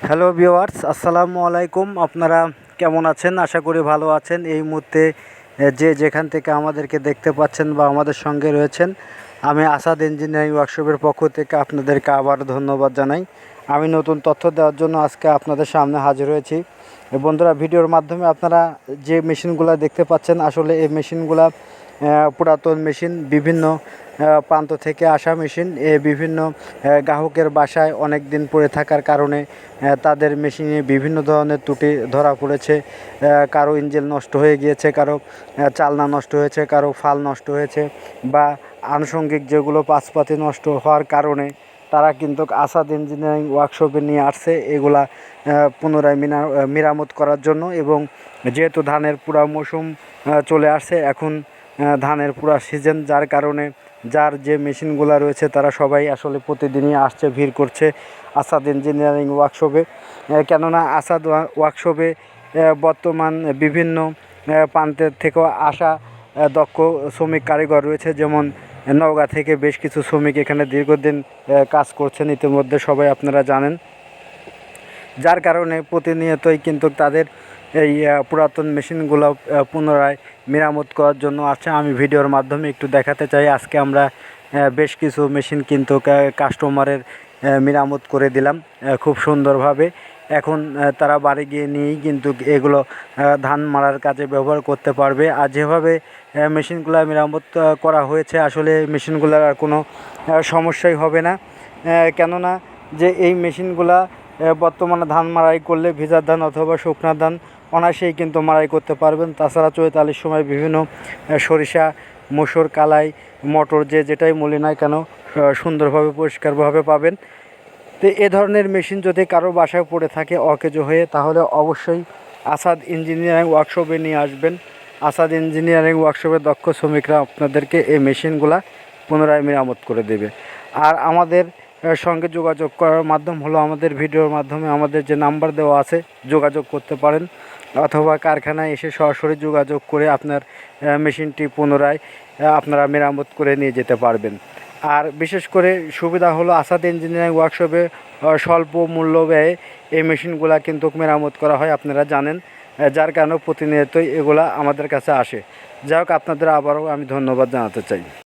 Hello viewers, আসসালামু আলাইকুম। আপনারা কেমন আছেন? আশা করি ভালো আছেন। এই মুহূর্তে যে যেখান থেকে আমাদেরকে দেখতে পাচ্ছেন বা আমাদের সঙ্গে রয়েছেন, আমি আসাদ ইঞ্জিনিয়ারিং ওয়ার্কশপের পক্ষ থেকে আপনাদেরকে আবার ধন্যবাদ জানাই। আমি নতুন তথ্য দেওয়ার জন্য আজকে আপনাদের সামনে হাজির হয়েছি। বন্ধুরা, ভিডিওর মাধ্যমে আপনারা যে মেশিনগুলো দেখতে পাচ্ছেন, আসলে এই মেশিনগুলা পুরাতন মেশিন, বিভিন্ন প্রান্ত থেকে আসা মেশিন। বিভিন্ন গ্রাহকের বাসায় অনেক দিন পড়ে থাকার কারণে তাদের মেশিনে বিভিন্ন ধরনের ত্রুটি ধরা পড়েছে। কারো ইঞ্জিন নষ্ট হয়ে গিয়েছে, কারো চালনা নষ্ট হয়েছে, কারো ফাল নষ্ট হয়েছে, বা আনুষঙ্গিক যেগুলো পাশপাতি নষ্ট হওয়ার কারণে তারা কিন্তু আসাদ ইঞ্জিনিয়ারিং ওয়ার্কশপে নিয়ে আসছে এগুলা পুনরায় মেরামত করার জন্য। এবং যেহেতু ধানের পুরা মৌসুম চলে আসছে, এখন ধানের পুরা সিজন, যার কারণে যার যে মেশিনগুলো রয়েছে তারা সবাই আসলে প্রতিদিনই আসছে, ভিড় করছে আসাদ ইঞ্জিনিয়ারিং ওয়ার্কশপে। কেননা আসাদ ওয়ার্কশপে বর্তমান বিভিন্ন প্রান্তের থেকেও আসা দক্ষ শ্রমিক কারিগর রয়েছে। যেমন নওগাঁ থেকে বেশ কিছু শ্রমিক এখানে দীর্ঘদিন কাজ করছেন, ইতিমধ্যে সবাই আপনারা জানেন। যার কারণে প্রতিনিয়তই কিন্তু তাদের এই পুরাতন মেশিনগুলো পুনরায় মেরামত করার জন্য আসছে। আমি ভিডিওর মাধ্যমে একটু দেখাতে চাই। আজকে আমরা বেশ কিছু মেশিন কিন্তু কাস্টমারের মেরামত করে দিলাম খুব সুন্দরভাবে। এখন তারা বাড়ি গিয়ে নিয়েই কিন্তু এগুলো ধান মারার কাজে ব্যবহার করতে পারবে। আর যেভাবে মেশিনগুলো মেরামত করা হয়েছে, আসলে মেশিনগুলোর আর কোনো সমস্যাই হবে না। কেননা যে এই মেশিনগুলা বর্তমানে ধান মাড়াই করলে ভেজা ধান অথবা শুকনা ধান অনায়াসেই কিন্তু মাড়াই করতে পারবেন। তাছাড়া চৈতালির সময় বিভিন্ন সরিষা, মসুর, কালাই, মটর, যেটাই মলি না কেন সুন্দরভাবে পরিষ্কারভাবে পাবেন। তো এ ধরনের মেশিন যদি কারো বাসায় পড়ে থাকে অকেজো হয়ে, তাহলে অবশ্যই আসাদ ইঞ্জিনিয়ারিং ওয়ার্কশপে নিয়ে আসবেন। আসাদ ইঞ্জিনিয়ারিং ওয়ার্কশপের দক্ষ শ্রমিকরা আপনাদেরকে এই মেশিনগুলা পুনরায় মেরামত করে দেবে। আর আমাদের সঙ্গে যোগাযোগ করার মাধ্যম হলো আমাদের ভিডিওর মাধ্যমে আমাদের যে নাম্বার দেওয়া আছে যোগাযোগ করতে পারেন, অথবা কারখানায় এসে সরাসরি যোগাযোগ করে আপনার মেশিনটি পুনরায় আপনারা মেরামত করে নিয়ে যেতে পারবেন। আর বিশেষ করে সুবিধা হলো আসাদ ইঞ্জিনিয়ারিং ওয়ার্কশপে স্বল্প মূল্য ব্যয়ে এই মেশিনগুলা কিন্তু মেরামত করা হয়, আপনারা জানেন। যার কারণে প্রতিনিয়তই এগুলা আমাদের কাছে আসে। যাই হোক, আপনাদের আবারও আমি ধন্যবাদ জানাতে চাই।